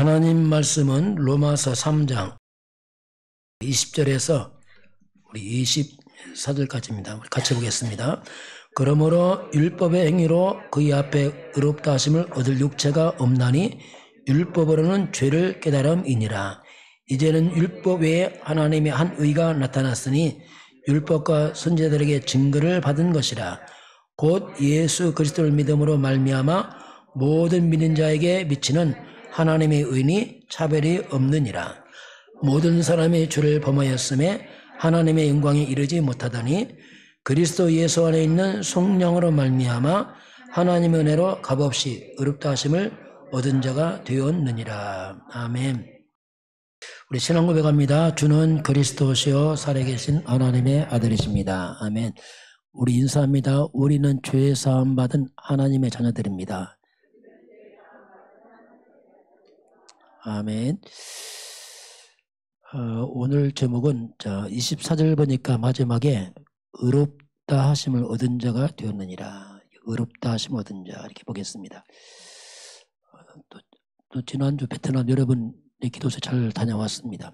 하나님 말씀은 로마서 3장 20절에서 우리 24절까지입니다. 같이 보겠습니다. 그러므로 율법의 행위로 그의 앞에 의롭다 하심을 얻을 육체가 없나니 율법으로는 죄를 깨달음이니라. 이제는 율법 외에 하나님의 한 의가 나타났으니 율법과 선지자들에게 증거를 받은 것이라. 곧 예수 그리스도를 믿음으로 말미암아 모든 믿는 자에게 미치는 하나님의 의니 차별이 없느니라. 모든 사람이 죄를 범하였음에 하나님의 영광에 이르지 못하더니 그리스도 예수 안에 있는 성령으로 말미암아 하나님의 은혜로 값없이 의롭다 하심을 얻은 자가 되었느니라. 아멘. 우리 신앙 고백합니다. 주는 그리스도시요 살아계신 하나님의 아들이십니다. 아멘. 우리 인사합니다. 우리는 죄 사함 받은 하나님의 자녀들입니다. 아멘. 오늘 제목은 24절 보니까 마지막에 의롭다 하심을 얻은 자가 되었느니라. 의롭다 하심을 얻은 자 이렇게 보겠습니다. 또 지난주 베트남 여러분의 기도소 잘 다녀왔습니다.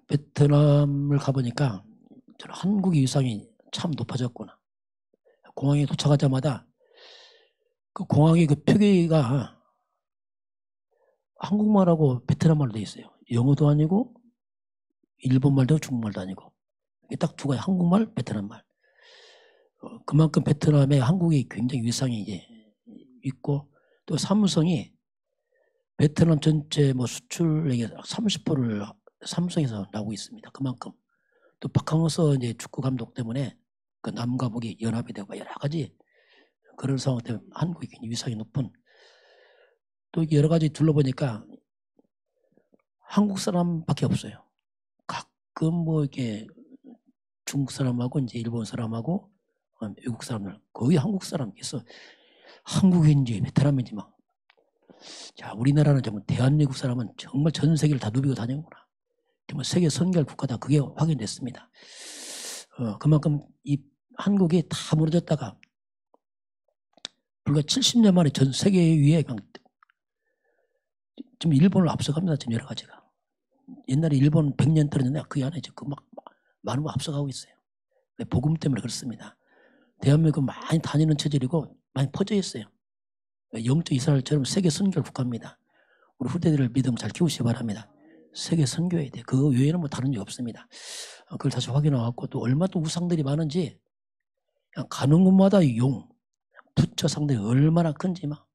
베트남을 가보니까 저는 한국의 위상이 참 높아졌구나. 공항에 도착하자마자 그 공항의 그 표기가 한국말하고 베트남말로 돼 있어요. 영어도 아니고 일본말도 중국말도 아니고 딱 두 가지, 한국말, 베트남말. 그만큼 베트남에 한국이 굉장히 위상이 이제 있고, 또 삼성이 베트남 전체 뭐 수출액의 30%를 삼성에서 나오고 있습니다. 그만큼. 또 박항서 이제 축구 감독 때문에 그 남과 북이 연합이 되고 여러 가지 그런 상황 때문에 한국이 굉장히 위상이 높은, 또 여러 가지 둘러보니까 한국 사람밖에 없어요. 가끔 뭐 이렇게 중국 사람하고 이제 일본 사람하고 외국 사람들, 거의 한국 사람 있어. 한국인지 베트남인지 막. 자, 우리나라는 정말 대한민국 사람은 정말 전 세계를 다 누비고 다니는구나. 정말 세계 선결 국가다. 그게 확인됐습니다. 그만큼 이 한국이 다 무너졌다가 불과 70년 만에 전 세계 위에 지금 일본을 앞서갑니다. 지금 여러 가지가. 옛날에 일본 100년 떨어졌는데 그 안에 지금 막 많은 거 앞서가고 있어요. 복음 때문에 그렇습니다. 대한민국 많이 다니는 체질이고 많이 퍼져 있어요. 영적 이스라엘처럼 세계 선교 국가입니다. 우리 후대들을 믿음 잘 키우시기 바랍니다. 세계 선교해야 돼. 그거 외에는 뭐 다른 게 없습니다. 그걸 다시 확인하고, 또 얼마나 또 우상들이 많은지, 그냥 가는 곳마다 용, 부처 상들이 얼마나 큰지 막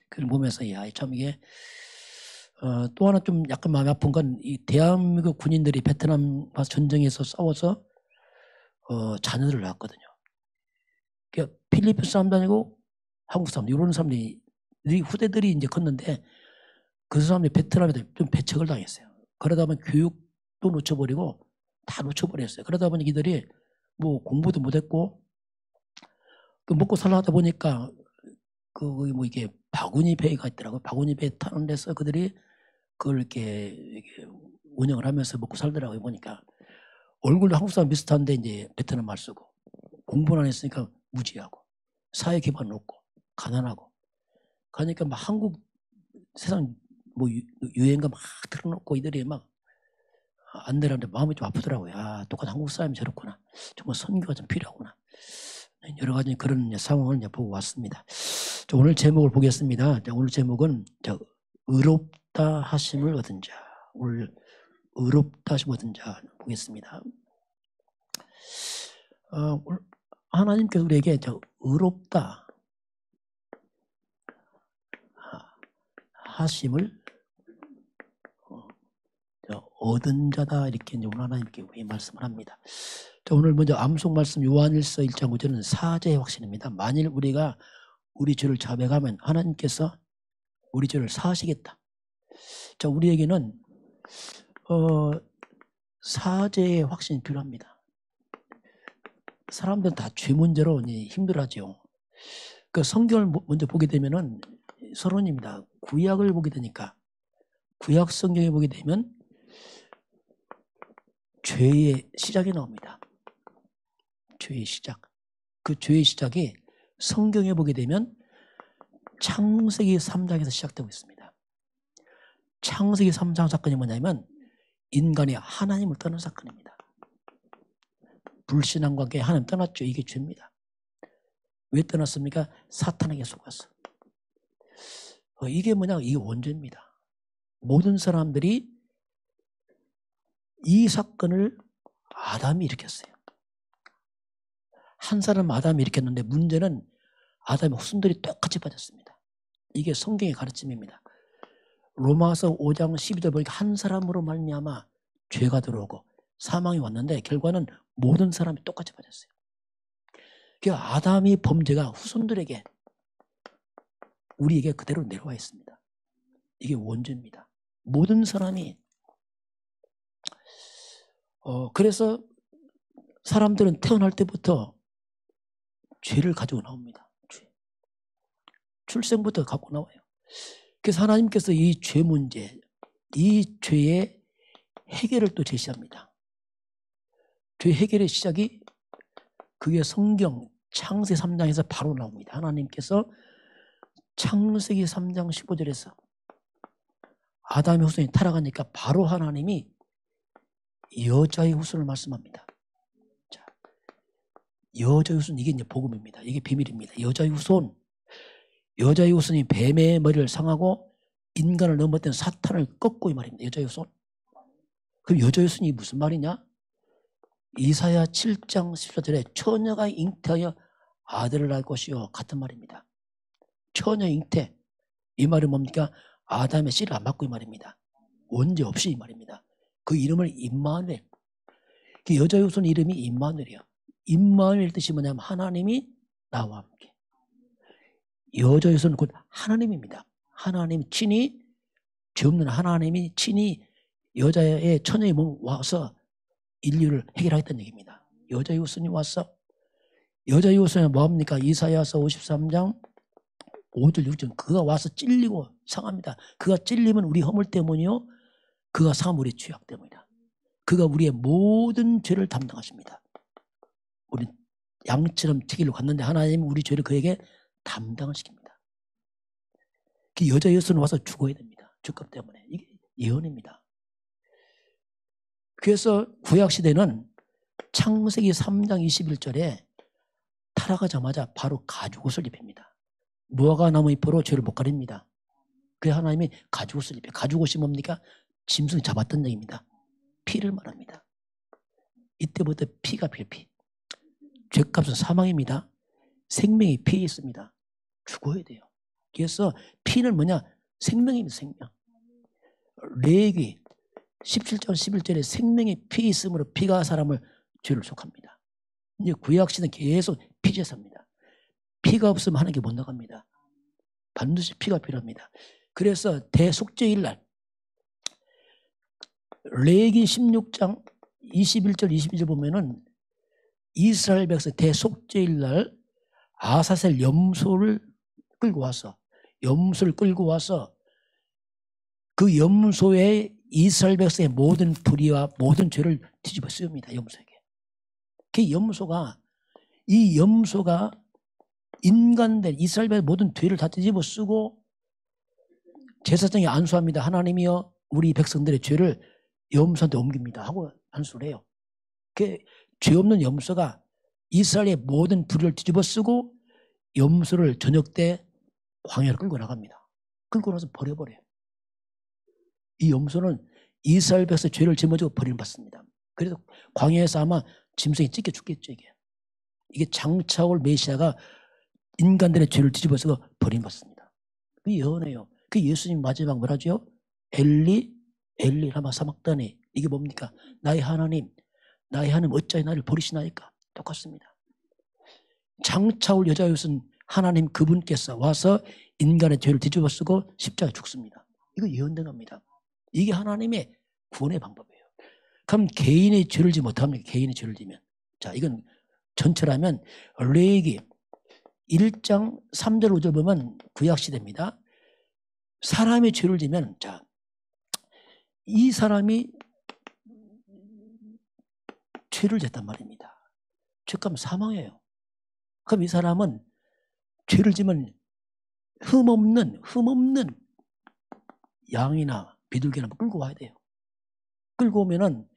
그걸 보면서 야, 참 이게 또 하나 좀 약간 마음이 아픈 건 이 대한민국 군인들이 베트남과 전쟁에서 싸워서 자녀들을 낳았거든요. 그러니까 필리핀 사람도 아니고 한국 사람, 이런 사람들이 후대들이 이제 컸는데 그 사람들이 베트남에도 좀 배척을 당했어요. 그러다 보면 교육도 놓쳐버리고 다 놓쳐버렸어요. 그러다 보니 이들이 뭐 공부도 못했고 그 먹고 살아가다 보니까 뭐 이게 바구니 배가 있더라고요. 바구니 배 타는 데서 그들이 그걸 이렇게 운영을 하면서 먹고 살더라고요. 보니까 얼굴도 한국 사람 비슷한데 이제 베트남 말 쓰고 공부는 안 했으니까 무지하고 사회 기반 없고 가난하고, 그러니까 막 한국 세상 뭐 유행가 막 틀어놓고 이들이 막 안 되는데 마음이 좀 아프더라고요. 아, 똑같은 한국 사람이 저렇구나. 정말 선교가 좀 필요하구나. 여러 가지 그런 상황을 보고 왔습니다. 오늘 제목을 보겠습니다. 오늘 제목은 의롭다 하심을 얻은 자. 오늘 의롭다 하심을 얻은 자 보겠습니다. 하나님께서 우리에게 의롭다 하심을 얻은 자다, 이렇게 오늘 하나님께 말씀을 합니다. 오늘 먼저 암송 말씀 요한일서 1장 9절은 사죄의 확신입니다. 만일 우리가 우리 죄를 자백하면 하나님께서 우리 죄를 사하시겠다. 우리에게는 사죄의 확신이 필요합니다. 사람들은 다 죄 문제로 힘들어하죠. 그 성경을 먼저 보게 되면은 서론입니다. 구약을 보게 되니까, 구약 성경에 보게 되면 죄의 시작이 나옵니다. 죄의 시작. 그 죄의 시작이 성경에 보게 되면 창세기 3장에서 시작되고 있습니다. 창세기 3장 사건이 뭐냐면 인간이 하나님을 떠난 사건입니다. 불신앙 관계에 하나님 떠났죠. 이게 죄입니다. 왜 떠났습니까? 사탄에게 속아서. 이게 뭐냐? 이게 원죄입니다. 모든 사람들이 이 사건을 아담이 일으켰어요. 한 사람 아담이 일으켰는데 문제는 아담의 후손들이 똑같이 빠졌습니다. 이게 성경의 가르침입니다. 로마서 5장 12절 보니까 한 사람으로 말미암아 죄가 들어오고 사망이 왔는데 결과는 모든 사람이 똑같이 빠졌어요. 그러니까 아담이 범죄가 후손들에게 우리에게 그대로 내려와 있습니다. 이게 원죄입니다. 모든 사람이 그래서 사람들은 태어날 때부터 죄를 가지고 나옵니다. 죄. 출생부터 갖고 나와요. 그래서 하나님께서 이 죄 문제, 이 죄의 해결을 또 제시합니다. 죄 해결의 시작이 그게 성경 창세기 3장에서 바로 나옵니다. 하나님께서 창세기 3장 15절에서 아담의 후손이 타락하니까 바로 하나님이 여자의 후손을 말씀합니다. 자, 여자의 후손, 이게 이제 복음입니다. 이게 비밀입니다. 여자의 후손이 뱀의 머리를 상하고 인간을 넘어뜨린 사탄을 꺾고 이 말입니다. 여자의 후손. 그럼 여자의 후손이 무슨 말이냐? 이사야 7장 14절에 처녀가 잉태하여 아들을 낳을 것이요 같은 말입니다. 처녀 잉태, 이 말은 뭡니까? 아담의 씨를 안 받고 이 말입니다. 원죄 없이 이 말입니다. 그 이름을 임마누엘. 그 여자의 후손 이름이 임마누엘이에요. 임마누엘 뜻이 뭐냐면 하나님이 나와 함께. 여자의 후손은 곧 하나님입니다. 하나님 친히, 죄 없는 하나님이 친히 여자의 처녀의 몸 와서 인류를 해결하겠다는 얘기입니다. 여자의 후손이 와서, 여자의 후손이 뭐합니까? 이사야서 53장 5절 6절, 그가 와서 찔리고 상합니다. 그가 찔리면 우리 허물 때문이요, 그가 상하면 우리 죄악 때문이다. 그가 우리의 모든 죄를 담당하십니다. 우리 양처럼 튀기려고 갔는데 하나님은 우리 죄를 그에게 담당을 시킵니다. 그 여자 여수는 와서 죽어야 됩니다. 죽급 때문에. 이게 예언입니다. 그래서 구약시대는 창세기 3장 21절에 타락하자마자 바로 가죽옷을 입힙니다. 무화과 나무 잎으로 죄를 못 가립니다. 그래서 하나님이 가죽옷을 입혀요. 가죽옷이 뭡니까? 짐승을 잡았던 얘기입니다. 피를 말합니다. 이때부터 피가 필피. 죄값은 사망입니다. 생명이 피에 있습니다. 죽어야 돼요. 그래서 피는 뭐냐? 생명입니다. 생명. 레위기 17장 11절에 생명이 피에 있으므로 피가 사람을 죄를 속합니다. 이제 구약시대는 계속 피제사입니다. 피가 없으면 하는 게 못 나갑니다. 반드시 피가 필요합니다. 그래서 대속죄일 날 레위기 16장 21절 22절 보면은 이스라엘 백성 대속죄일 날 아사셀 염소를 끌고 와서 그 염소에 이스라엘 백성의 모든 불의와 모든 죄를 뒤집어 씌웁니다. 염소에게. 그 염소가 인간들 이스라엘 백성의 모든 죄를 다 뒤집어 쓰고 제사장이 안수합니다. 하나님이여 우리 백성들의 죄를 염소한테 옮깁니다 하고 안수를 해요. 그 죄 없는 염소가 이스라엘의 모든 불의를 뒤집어 쓰고 염소를 저녁 때 광야로 끌고 나갑니다. 끌고 나서 버려버려요. 이 염소는 이스라엘 백성의 죄를 짊어지고 버림받습니다. 그래서 광야에서 아마 짐승이 찢겨 죽겠죠. 이게 장차올 메시아가 인간들의 죄를 뒤집어 쓰고 버림받습니다. 그 예언해요. 그 예수님 마지막 뭐라죠? 엘리 라마 사막다니. 이게 뭡니까? 나의 하나님 어찌하여 나를 버리시나이까? 똑같습니다. 장차올 여자였은 하나님 그분께서 와서 인간의 죄를 뒤집어 쓰고 십자가에 죽습니다. 이거 예언된 겁니다. 이게 하나님의 구원의 방법이에요. 그럼 개인의 죄를 지면 어떡합니까? 개인의 죄를 지면. 자, 이건 전체라면 레위기 1장 3절 5절 보면 구약시대입니다. 사람의 죄를 지면, 자, 이 사람이 죄를 졌단 말입니다. 죄값은 사망이에요. 그럼 이 사람은 죄를 지면 흠없는 양이나 비둘기나 끌고 와야 돼요. 끌고 오면은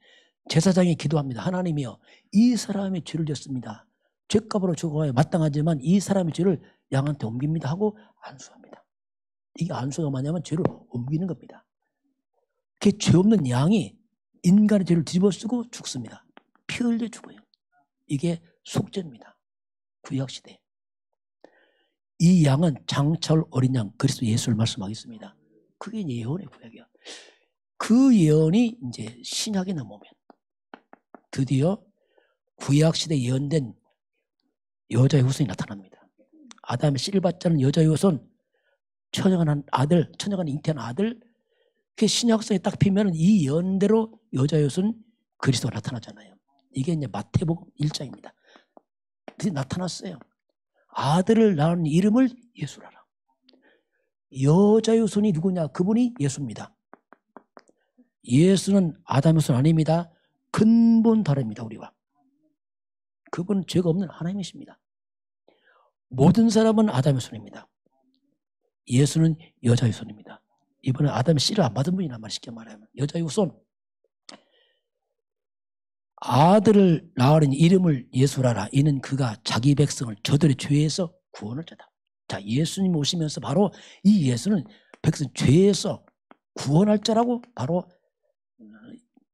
제사장이 기도합니다. 하나님이여, 이 사람이 죄를 졌습니다. 죄값으로 죽어야 마땅하지만 이 사람의 죄를 양한테 옮깁니다 하고 안수합니다. 이게 안수가 뭐냐면 죄를 옮기는 겁니다. 그 죄 없는 양이 인간의 죄를 뒤집어쓰고 죽습니다. 피 흘려 죽어요. 이게 속죄입니다. 구약시대. 이 양은 장차올 어린 양 그리스도 예수를 말씀하겠습니다. 그게 예언의 구약이야. 그 예언이 이제 신약에 넘어오면 드디어 구약시대에 예언된 여자의 후손이 나타납니다. 아담의 씨를 받지 않은 여자의 후손, 처녀간 잉태한 아들, 그 신약성에 딱 피면 이 예언대로 여자의 후손 그리스도가 나타나잖아요. 이게 이제 마태복음 1장입니다. 그게 나타났어요. 아들을 낳은 이름을 예수라라. 여자의 후손이 누구냐? 그분이 예수입니다. 예수는 아담의 후손 아닙니다. 근본 다릅니다. 우리와. 그분은 죄가 없는 하나님이십니다. 모든 사람은 아담의 후손입니다. 예수는 여자의 후손입니다. 이번에 아담의 씨를 안 받은 분이란 말 쉽게 말하면 여자의 후손. 아들을 낳으린 이름을 예수라라. 이는 그가 자기 백성을 저들의 죄에서 구원할 자다. 자, 예수님 오시면서 바로 이 예수는 백성 죄에서 구원할 자라고 바로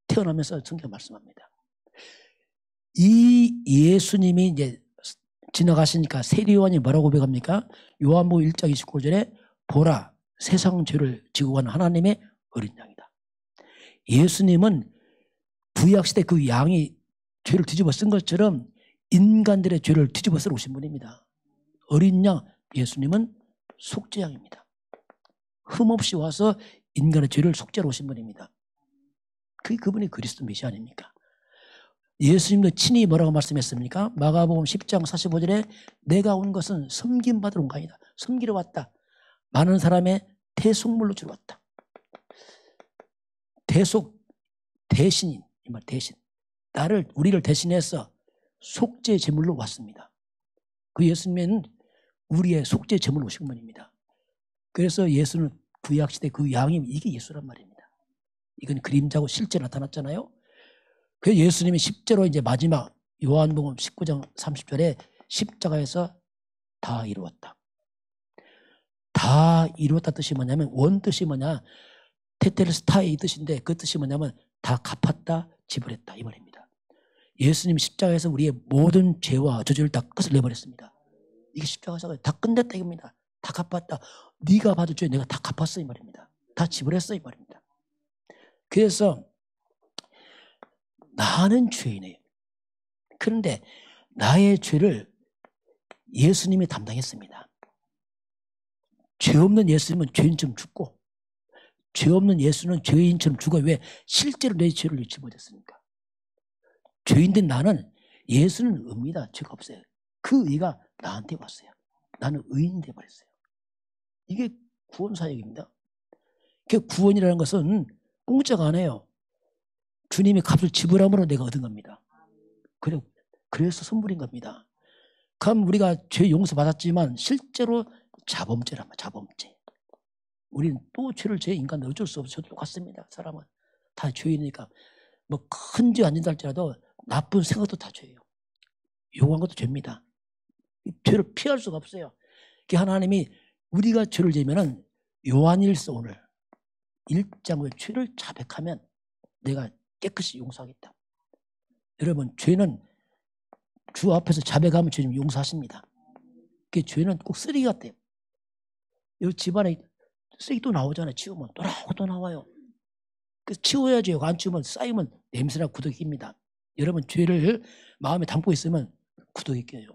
태어나면서 성경 말씀합니다. 이 예수님이 이제 지나가시니까 세리요한이 뭐라고 고백합니까? 요한복음 1장 29절에 보라, 세상 죄를 지고 가는 하나님의 어린 양이다. 예수님은 구약시대 그 양이 죄를 뒤집어 쓴 것처럼 인간들의 죄를 뒤집어 쓰러 오신 분입니다. 어린 양 예수님은 속죄양입니다. 흠없이 와서 인간의 죄를 속죄하러 오신 분입니다. 그분이 그리스도 메시아 아닙니까? 예수님도 친히 뭐라고 말씀했습니까? 마가복음 10장 45절에 내가 온 것은 섬김받으러 온 거 아니다. 섬기러 왔다. 많은 사람의 대속물로 주러 왔다. 대신인, 이 말 대신. 우리를 대신해서 속죄 제물로 왔습니다. 그 예수님은 우리의 속죄 제물로 오신 분입니다. 그래서 예수는 구약시대 그 양이 이게 예수란 말입니다. 이건 그림자고 실제 나타났잖아요. 그래서 예수님이 십자로 이제 마지막 요한복음 19장 30절에 십자가에서 다 이루었다. 다 이루었다 뜻이 뭐냐면 원뜻이 뭐냐 테텔스타의 뜻인데 그 뜻이 뭐냐면 다 갚았다 지불했다 이 말입니다. 예수님 십자가에서 우리의 모든 죄와 저주를 다 끝을 내버렸습니다. 이게 십자가에서 다 끝냈다 이겁니다. 다 갚았다. 네가 받을 죄 내가 다 갚았어 이 말입니다. 다 지불했어 이 말입니다. 그래서 나는 죄인이에요. 그런데 나의 죄를 예수님이 담당했습니다. 죄 없는 예수님은 죄인처럼 죽고 죄 없는 예수는 죄인처럼 죽어요. 왜? 실제로 내 죄를 잊지 못했으니까. 죄인된 나는 예수는 의입니다. 죄가 없어요. 그 의가 나한테 왔어요. 나는 의인이 되어버렸어요. 이게 구원 사역입니다. 그 구원이라는 것은 공짜가 아니에요. 주님이 값을 지불함으로 내가 얻은 겁니다. 그래서 선물인 겁니다. 그럼 우리가 죄 용서받았지만 실제로 자범죄란 말이야. 자범죄. 우리는 또 죄를 제 인간 어쩔 수 없어요. 저도 똑같습니다. 사람은 다 죄이니까 뭐 큰 죄 안 진다 할지라도 나쁜 생각도 다 죄예요. 욕한 것도 죄입니다. 죄를 피할 수가 없어요. 하나님이 우리가 죄를 지으면은 요한일서 오늘 1장의 죄를 자백하면 내가 깨끗이 용서하겠다. 여러분 죄는 주 앞에서 자백하면 주님 용서하십니다. 그 죄는 꼭 쓰레기 같아요. 여기 집안에 쓰레기 또 나오잖아요. 치우면 또 나오고 또 나와요. 그래서 치워야죠. 안 치우면 쌓이면 냄새나 구더기 낍니다. 여러분 죄를 마음에 담고 있으면 구더기 껴요.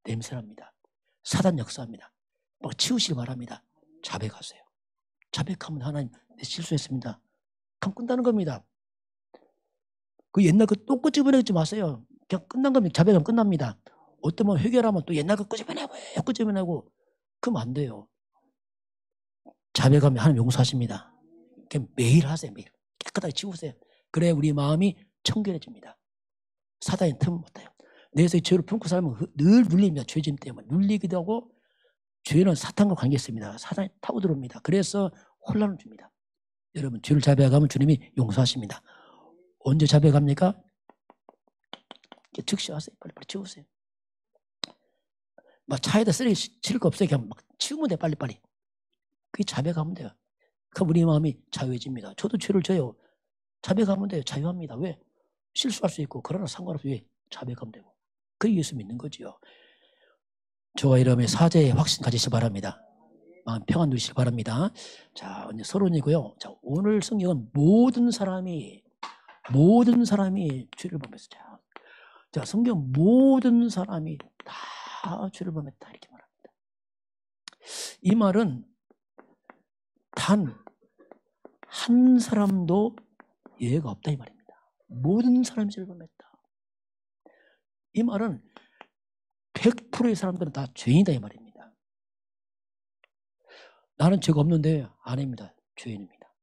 냄새납니다. 사단 역사합니다. 막 치우시길 바랍니다. 자백하세요. 자백하면 하나님 내 실수했습니다. 그럼 끝나는 겁니다. 그 옛날 그 또 끄집어내지 마세요. 그냥 끝난 겁니다. 자백하면 끝납니다. 어떤 분 해결하면 또 옛날 거 끄집어내고 그럼 안 돼요. 자백하면 하나님 용서하십니다. 그냥 매일 하세요. 매일 깨끗하게 치우세요. 그래 우리 마음이 청결해집니다. 사단이 틈을 못 타요. 내에서 죄를 품고 살면 늘 눌립니다. 죄짐 때문에 눌리기도 하고 죄는 사탄과 관계 있습니다. 사탄이 타고 들어옵니다. 그래서 혼란을 줍니다. 여러분, 죄를 자백하면 주님이 용서하십니다. 언제 자백합니까? 즉시 하세요. 빨리빨리 치우세요. 막 차에다 쓰레기 치울 거 없어요. 그냥 막 치우면 돼. 빨리빨리. 그게 자백하면 돼요. 그럼 우리 마음이 자유해집니다. 저도 죄를 져요. 자백하면 돼요. 자유합니다. 왜? 실수할 수 있고 그러나 상관없이 왜? 자백하면 되고. 그게 예수 믿는 거지요. 저와 여러분의 사죄의 확신 가지시기 바랍니다. 마음 평안 누리시기 바랍니다. 자, 이제 서론이고요. 자, 오늘 성경은 모든 사람이 죄를 범했어요. 자, 성경 모든 사람이 다 죄를 범했다 이렇게 말합니다. 이 말은 단 한 사람도 예외가 없다 이 말입니다. 모든 사람이 죄를 범했다. 이 말은 100%의 사람들은 다 죄인이다 이 말입니다. 나는 죄가 없는데 아닙니다. 죄인입니다.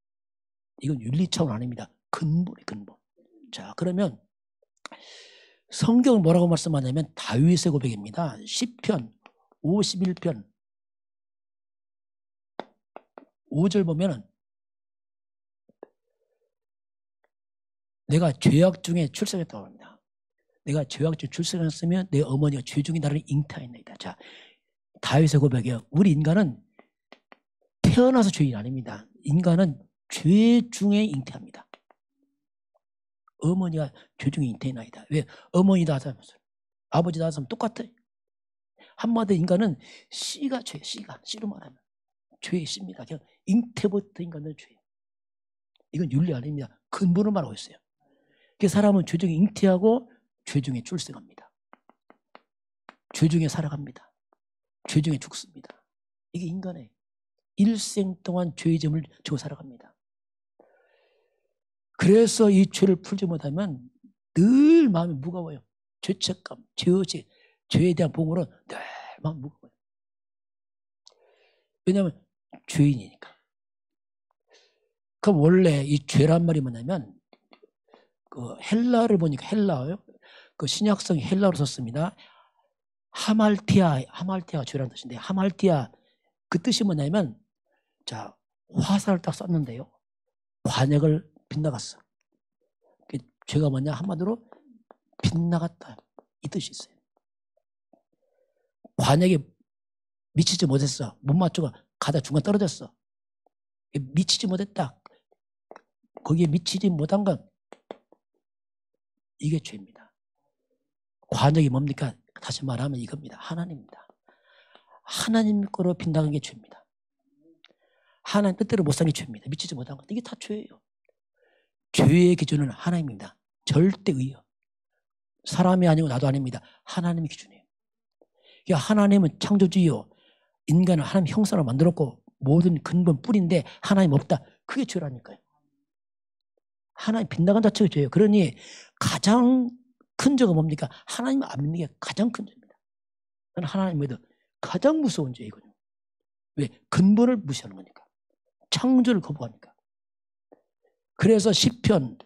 이건 윤리 차원 아닙니다. 근본이 근본. 자, 그러면 성경은 뭐라고 말씀하냐면 다윗의 고백입니다. 시편 51편 5절 보면은 내가 죄악 중에 출생했다고 합니다. 내가 죄악 중에 출생했으면 내 어머니가 죄 중에 나를 잉태하였나이다. 자, 다윗의 고백이요. 우리 인간은 태어나서 죄인 아닙니다. 인간은 죄 중에 잉태합니다. 어머니가 죄 중에 잉태나이다. 왜? 어머니 낳았으면 아버지 낳았으면 똑같아. 한마디로 인간은 씨가 죄, 씨로 말하면 죄의 씨입니다. 그냥 잉태부터 인간은 죄. 이건 윤리 아닙니다. 근본을 말하고 있어요. 그 사람은 죄 중에 잉태하고 죄 중에 출생합니다. 죄 중에 살아갑니다. 죄 중에 죽습니다. 이게 인간의 일생 동안 죄의 점을 지고 살아갑니다. 그래서 이 죄를 풀지 못하면 늘 마음이 무거워요. 죄책감, 죄의식, 죄에 대한 봉으로 늘 마음이 무거워요. 왜냐하면 죄인이니까. 그럼 원래 이 죄란 말이 뭐냐면 그 헬라를 보니까 헬라어요. 그 신약성이 헬라어로 썼습니다. 하말티아 죄라는 뜻인데 하말티아 그 뜻이 뭐냐면 자 화살을 딱 쐈는데요. 관역을 빗나갔어. 그 죄가 뭐냐 한마디로 빗나갔다 이 뜻이 있어요. 관역에 미치지 못했어. 못 맞추고 가다 중간 떨어졌어. 미치지 못했다. 거기에 미치지 못한 건 이게 죄입니다. 관역이 뭡니까? 다시 말하면 이겁니다. 하나님입니다. 하나님 거로 빗나간 게 죄입니다. 하나님 뜻대로 못 산 게 죄입니다. 미치지 못한 것. 이게 다 죄예요. 죄의 기준은 하나님입니다. 절대 의요. 사람이 아니고 나도 아닙니다. 하나님의 기준이에요. 그러니까 하나님은 창조주요. 인간을 하나님 형상으로 만들었고 모든 근본 뿌리인데 하나님 없다. 그게 죄라니까요. 하나님 빗나간 자체가 죄예요. 그러니 가장 큰 죄가 뭡니까? 하나님 안 믿는 게 가장 큰 죄입니다. 저는 하나님 믿어 가장 무서운 죄이거든요. 왜? 근본을 무시하는 거니까. 창조를 거부하니까. 그래서 시편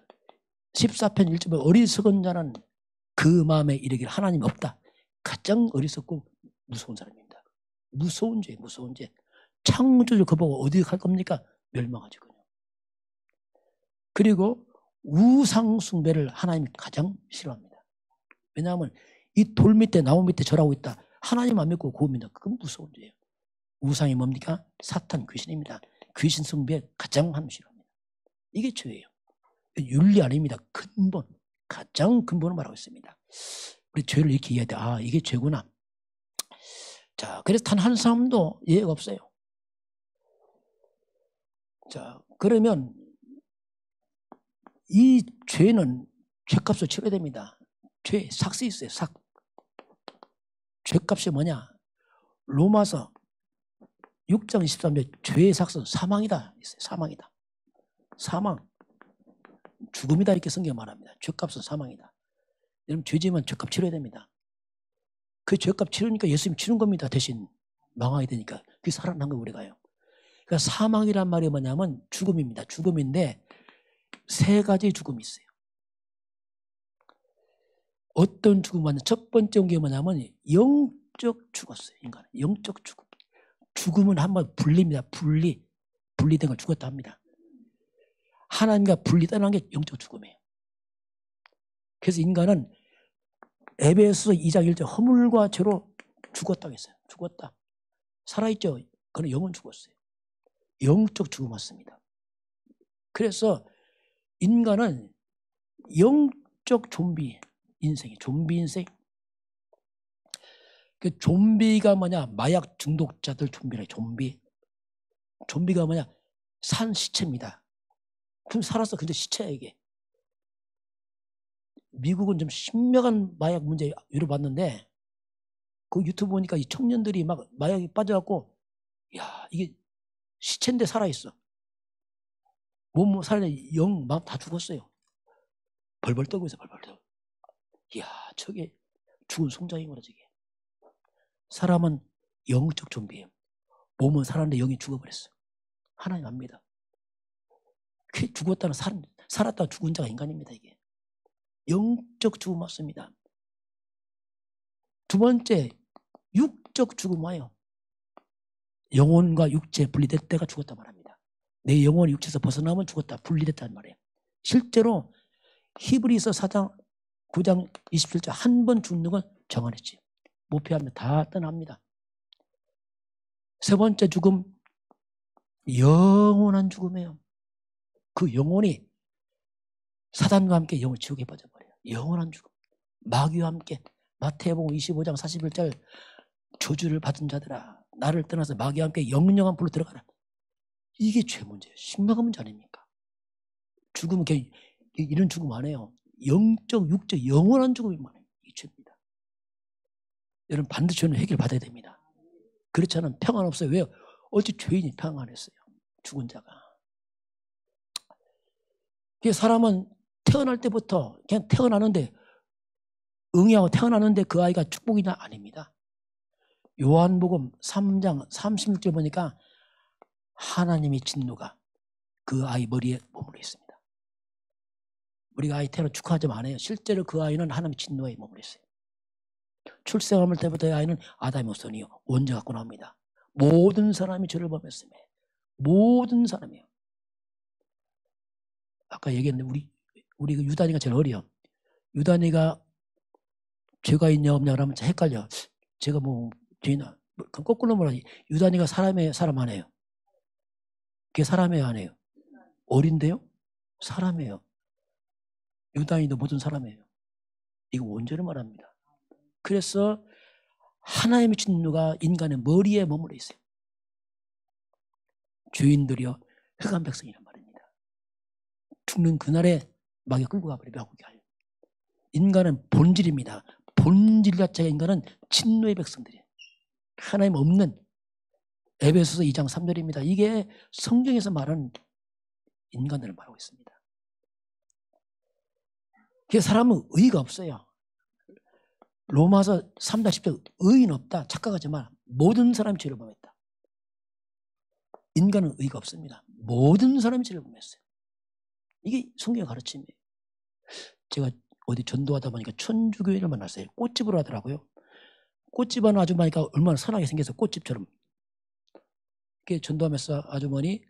14편 1절에 어리석은 자는 그 마음에 이르기를 하나님 없다. 가장 어리석고 무서운 사람입니다. 무서운 죄, 무서운 죄. 창조를 거부하고 어디 갈 겁니까? 멸망하지군요. 그리고 우상 숭배를 하나님이 가장 싫어합니다. 왜냐하면 이 돌 밑에 나무 밑에 절하고 있다. 하나님 안 믿고 그거 믿는다. 그건 무서운 죄예요. 우상이 뭡니까? 사탄 귀신입니다. 귀신 숭배 가장 하나님 싫어합니다. 이게 죄예요. 윤리 아닙니다. 근본. 가장 근본을 말하고 있습니다. 우리 죄를 이렇게 이해해야 돼. 아, 이게 죄구나. 자, 그래서 단 한 사람도 예외가 없어요. 자, 그러면 이 죄는 죄값을 치러야 됩니다. 죄, 삭스 있어요. 삭. 죄값이 뭐냐? 로마서 6장 23절 죄의 삭은 사망이다. 있어요. 사망이다. 사망. 죽음이다 이렇게 성경 말합니다. 죄값은 사망이다. 여러분 죄지면 죄값 치러야 됩니다. 그 죄값 치르니까 예수님이 치른 겁니다. 대신 망하게 되니까. 그게 살아난 거 우리가요. 그러니까 사망이란 말이 뭐냐면 죽음입니다. 죽음인데 세 가지 죽음이 있어요. 어떤 죽음 맞냐? 첫 번째 게 뭐냐면 영적 죽었어요. 인간은 영적 죽음. 죽음은 한번 분리입니다. 분리된 걸 죽었다 합니다. 하나님과 분리 떠난 게 영적 죽음이에요. 그래서 인간은 에베소서 2장 1절 허물과 죄로 죽었다고 했어요. 죽었다. 살아있죠. 그는 영은 죽었어요. 영적 죽음 왔습니다. 그래서 인간은 영적 좀비 인생이에요. 좀비 인생. 그 좀비가 뭐냐? 마약 중독자들 좀비래. 좀비가 뭐냐? 산 시체입니다. 그럼 살아서 근데 시체야 이게. 미국은 좀 심각한 마약 문제 위로받는데 그 유튜브 보니까 이 청년들이 막 마약에 빠져갖고 야 이게 시체인데 살아있어. 몸 살아 영 마음 다 죽었어요. 벌벌 떨고 있어 벌벌 떨고. 이야 저게 죽은 송장이구나 저게. 사람은 영적 좀비예요. 몸은 살았는데 영이 죽어버렸어. 하나님 압니다. 그 죽었다는 살았다 죽은 자가 인간입니다 이게. 영적 죽음 왔습니다. 두 번째 육적 죽음 와요. 영혼과 육체 분리될 때가 죽었다 말합니다. 내 영혼이 육체에서 벗어나면 죽었다 분리됐다는 말이에요. 실제로 히브리서 4장 9장 27절 한 번 죽는 건 정언했지. 목표하면 다 떠납니다. 세 번째 죽음 영원한 죽음이에요. 그 영혼이 사단과 함께 영을 지옥에 빠져버려요. 영원한 죽음. 마귀와 함께 마태복음 25장 41절 저주를 받은 자들아 나를 떠나서 마귀와 함께 영영한 불로 들어가라. 이게 죄 문제예요. 심각한 문제 아닙니까? 죽음은 이런 죽음 안 해요. 영적, 육적, 영원한 죽음이 많아요. 이 죄입니다. 여러분 반드시 저는 해결받아야 됩니다. 그렇지 않으면 평안 없어요. 왜요? 어찌 죄인이 평안했어요. 죽은 자가. 사람은 태어날 때부터 그냥 태어나는데 응애하고 태어나는데 그 아이가 축복이냐? 아닙니다. 요한복음 3장 36절 보니까 하나님의 진노가 그 아이 머리에 머물러 있습니다. 우리가 아이 태어나 축하하지만 안 해요. 실제로 그 아이는 하나님의 진노에 머물러 있어요. 출생할 때부터 이 아이는 아담의 후손이요 원죄 갖고 나옵니다. 모든 사람이 죄를 범했으며 모든 사람이요. 아까 얘기했는데 우리 그 유단이가 제일 어려. 유단이가 죄가 있냐 없냐 그러면 헷갈려. 제가 뭐 죄나 그럼 거꾸로 말하지. 유단이가 사람이에요 사람 안 해요? 그게 사람이에요 안 해요? 어린데요? 사람이에요. 유단이도 모든 사람이에요. 이거 원죄를 말합니다. 그래서 하나님의 진노가 인간의 머리에 머물러 있어요. 죄인들이요 흑암 백성이란 말입니다. 죽는 그날에 마귀가 끌고 가버려 멸하게 하려. 인간은 본질입니다. 본질 자체가 인간은 진노의 백성들이에요. 하나님 없는 에베소서 2장 3절입니다. 이게 성경에서 말하는 인간들을 말하고 있습니다. 그 사람은 의의가 없어요. 로마서 3장 10절 의의는 없다. 착각하지 마. 모든 사람이 죄를 범했다. 인간은 의의가 없습니다. 모든 사람이 죄를 범했어요. 이게 성경의 가르침이에요. 제가 어디 전도하다 보니까 천주교회를 만났어요. 꽃집으로 하더라고요. 꽃집 하는 아주머니가 얼마나 선하게 생겨서 꽃집처럼. 이렇게 전도하면서 아주머니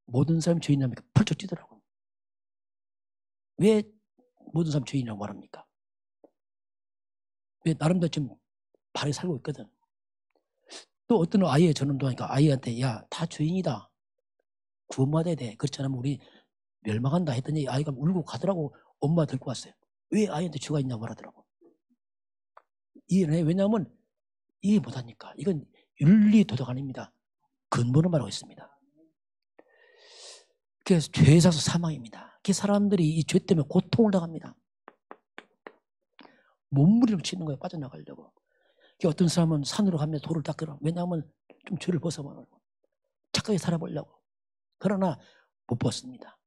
모든 사람이 죄인이라니까 펄쩍 뛰더라고요. 왜 모든 사람이 죄인이라고 말합니까? 왜 나름대로 좀 바르게 살고 있거든. 또 어떤 아이의 전도하니까 아이한테 야, 다 죄인이다. 구원받아야 돼. 그렇지 않으면 우리 멸망한다 했더니 아이가 울고 가더라고. 엄마 들고 왔어요. 왜 아이한테 죄가 있냐고 말하더라고. 이해해. 왜냐하면 이해 못하니까. 이건 윤리 도덕 아닙니다. 근본을 말하고 있습니다. 그래서 죄에 사서 사망입니다. 그 사람들이 이 죄 때문에 고통을 당합니다. 몸부림을 치는 거예요. 빠져나가려고. 어떤 사람은 산으로 가면서 돌을 닦으라. 왜냐하면 좀 죄를 벗어보려고. 착하게 살아보려고. 그러나 못 벗습니다.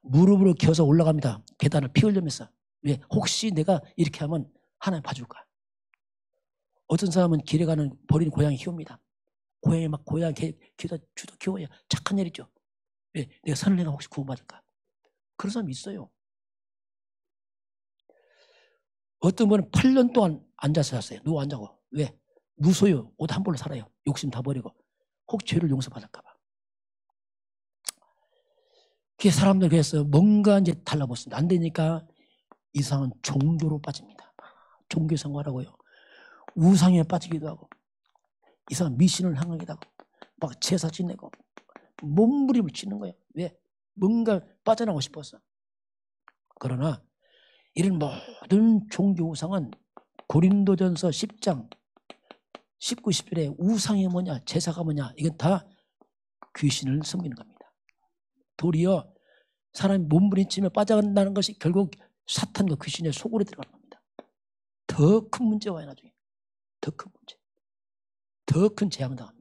무릎으로 기어서 올라갑니다. 계단을 피 흘리면서. 왜? 혹시 내가 이렇게 하면 하나님 봐줄까? 어떤 사람은 길에 가는 버린 고양이 키웁니다. 고양이 막 고양이 키우다 주도 키워야 착한 일이죠. 왜? 내가 선을 내가 혹시 구원받을까? 그런 사람이 있어요. 어떤 분은 8년 동안 앉아서 잤어요. 누워 앉아고. 왜? 무소유. 옷 한 벌로 살아요. 욕심 다 버리고. 혹 죄를 용서받을까 봐. 그 사람들 그래서 뭔가 이제 달라붙습니다. 안 되니까 이상한 종교로 빠집니다. 종교 생활하고요. 우상에 빠지기도 하고 이상한 미신을 향하기도 하고 막 제사 지내고 몸부림을 치는 거예요. 왜? 뭔가 빠져나가고 싶어서. 그러나 이런 모든 종교 우상은 고린도전서 10장 19, 20절에 우상이 뭐냐 제사가 뭐냐 이건 다 귀신을 섬기는 겁니다. 도리어 사람이 몸부림치며 빠져간다는 것이 결국 사탄과 귀신의 속으로 들어가는 겁니다. 더 큰 문제가 와요. 나중에 더 큰 문제, 더 큰 재앙 당합니다.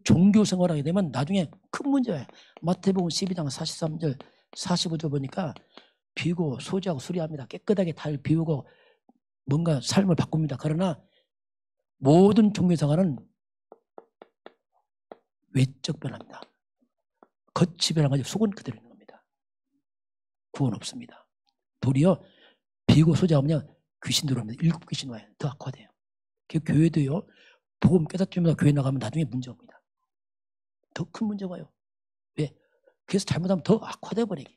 종교 생활하게 되면 나중에 큰 문제가 와요. 마태복음 12장 43절 45절 보니까 비우고 소지하고 수리합니다. 깨끗하게 달 비우고 뭔가 삶을 바꿉니다. 그러나 모든 종교 생활은 외적 변화입니다. 겉이 변화가지고 속은 그대로 있는 겁니다. 구원 없습니다. 도리어 비우고 소지하면 귀신 들어옵니다. 7귀신 와요. 더 악화돼요. 교회도요. 복음 깨닫지면서 교회 나가면 나중에 문제 옵니다. 더 큰 문제가 와요. 왜? 그래서 잘못하면 더 악화돼 버리게.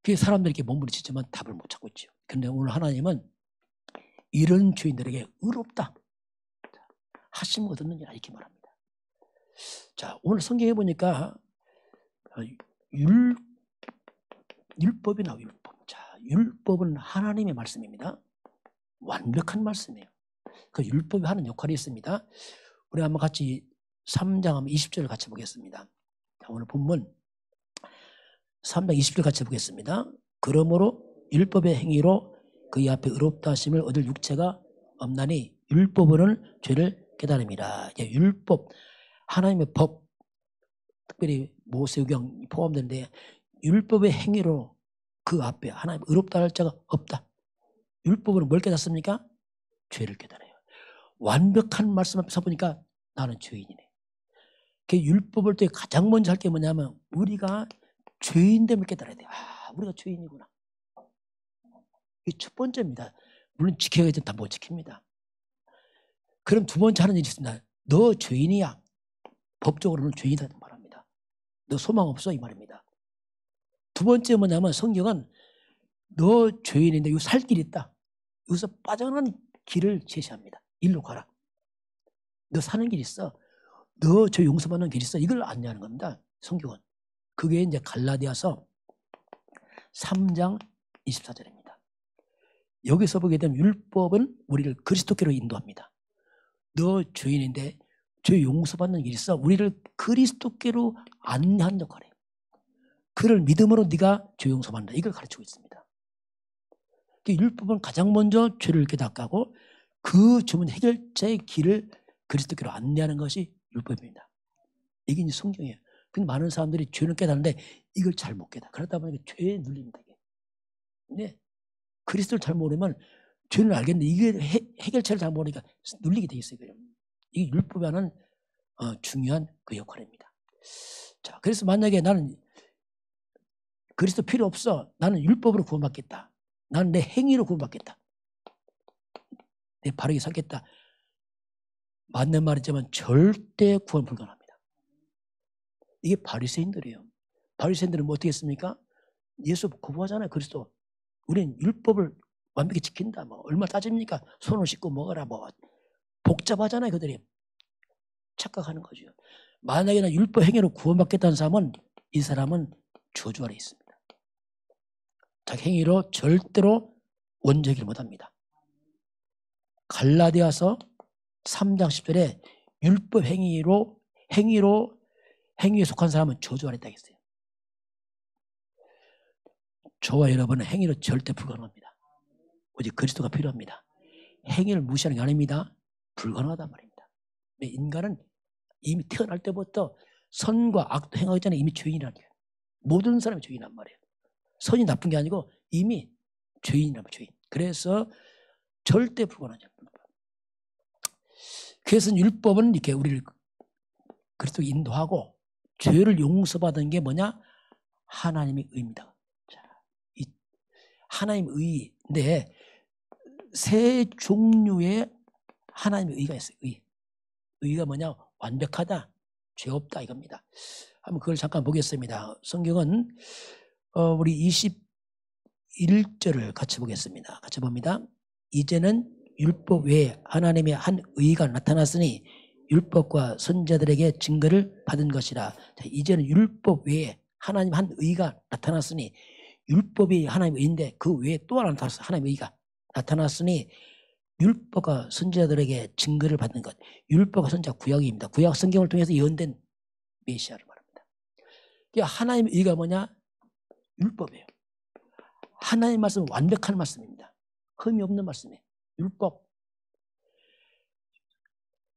그래서 사람들이 이렇게 몸부림치지만 답을 못 찾고 있죠. 그런데 오늘 하나님은 이런 죄인들에게 의롭다 하심을 얻었느니라 이렇게 말합니다. 자, 오늘 성경에 보니까 율법이 나와요. 율법. 자, 율법은 하나님의 말씀입니다. 완벽한 말씀이에요. 그 율법이 하는 역할이 있습니다. 우리 한번 같이 3장 20절을 같이 보겠습니다. 자, 오늘 본문 3장 20절 같이 보겠습니다. 그러므로 율법의 행위로 그의 앞에 의롭다 하심을 얻을 육체가 없나니 율법으로는 죄를 깨달음이라. 율법, 하나님의 법, 특별히 모세오경 포함되는데 율법의 행위로 그 앞에 하나님 의롭다 할 자가 없다. 율법으로 뭘 깨닫습니까? 죄를 깨달아요. 완벽한 말씀 앞에 서보니까 나는 죄인이네. 그 율법을 때 가장 먼저 할 게 뭐냐면 우리가 죄인됨을 깨달아야 돼요. 아, 우리가 죄인이구나. 이게 첫 번째입니다. 물론 지켜야지 다 못 지킵니다. 그럼 두 번째 하는 일이 있습니다. 너 죄인이야. 법적으로는 죄인이라는 말합니다. 너 소망 없어 이 말입니다. 두 번째 뭐냐면 성경은 너 죄인인데 여기 살 길이 있다. 여기서 빠져나가는 길을 제시합니다. 일로 가라. 너 사는 길이 있어. 너 죄 용서받는 길이 있어. 이걸 안내하는 겁니다. 성경은. 그게 이제 갈라디아서 3장 24절입니다. 여기서 보게 되면 율법은 우리를 그리스도께로 인도합니다. 너 죄인인데 죄 용서받는 길이 있어. 우리를 그리스도께로 안내하는 역할이에요. 그를 믿음으로 네가 죄 용서받는다. 이걸 가르치고 있습니다. 율법은 가장 먼저 죄를 깨닫고 그 주문 해결자의 길을 그리스도께로 안내하는 것이 율법입니다. 이게 이제 성경이에요. 근데 많은 사람들이 죄는 깨닫는데 이걸 잘 못 깨닫아. 그러다 보니까 죄에 눌립니다. 근데 그리스도를 잘 모르면 죄를 알겠는데 이게 해결책을 잘 모르니까 눌리게 돼 있어요. 이게 율법이 하는 중요한 그 역할입니다. 자, 그래서 만약에 나는 그리스도 필요 없어. 나는 율법으로 구원받겠다. 나는 내 행위로 구원받겠다. 내 바르게 살겠다. 맞는 말이지만 절대 구원 불가능합니다. 이게 바리새인들이에요. 바리새인들은 뭐 어떻게 했습니까? 예수 거부하잖아요. 그리스도. 우리는 율법을 완벽히 지킨다. 뭐 얼마 따집니까? 손을 씻고 먹어라. 뭐 복잡하잖아요. 그들이. 착각하는 거죠. 만약에 나 율법 행위로 구원받겠다는 사람은 이 사람은 저주 아래 있습니다. 자기 행위로 절대로 원죄기를 못합니다. 갈라디아서 3장 10절에 율법 행위에 속한 사람은 저주 아래 있다고 했어요. 저와 여러분은 행위로 절대 불가능합니다. 오직 그리스도가 필요합니다. 행위를 무시하는 게 아닙니다. 불가능하단 말입니다. 인간은 이미 태어날 때부터 선과 악도 행하기 전에 이미 죄인이라는 거예요. 모든 사람이 죄인이란 말이에요. 선이 나쁜 게 아니고 이미 죄인이란 말이에요. 죄인. 그래서 절대 불가능하죠. 그래서 율법은 이렇게 우리를 그리스도 인도하고 죄를 용서받은 게 뭐냐? 하나님의 의입니다. 자, 이 하나님의 의인데 세 종류의 하나님의 의가 있어요. 의. 의가 뭐냐? 완벽하다, 죄 없다 이겁니다. 한번 그걸 잠깐 보겠습니다. 성경은 우리 21절을 같이 보겠습니다. 같이 봅니다. 이제는 율법 외에 하나님의 한 의가 나타났으니 율법과 선지자들에게 증거를 받은 것이라. 자, 이제는 율법 외에 하나님 한 의가 나타났으니, 율법이 하나님의 의인데 그 외에 또 하나 나타났어. 하나님의 의가 나타났으니 율법과 선지자들에게 증거를 받는 것. 율법과 선지자 구약입니다. 구약 성경을 통해서 예언된 메시아를 말합니다. 그러니까 하나님의 의가 뭐냐? 율법이에요. 하나님의 말씀은 완벽한 말씀입니다. 흠이 없는 말씀이에요. 율법.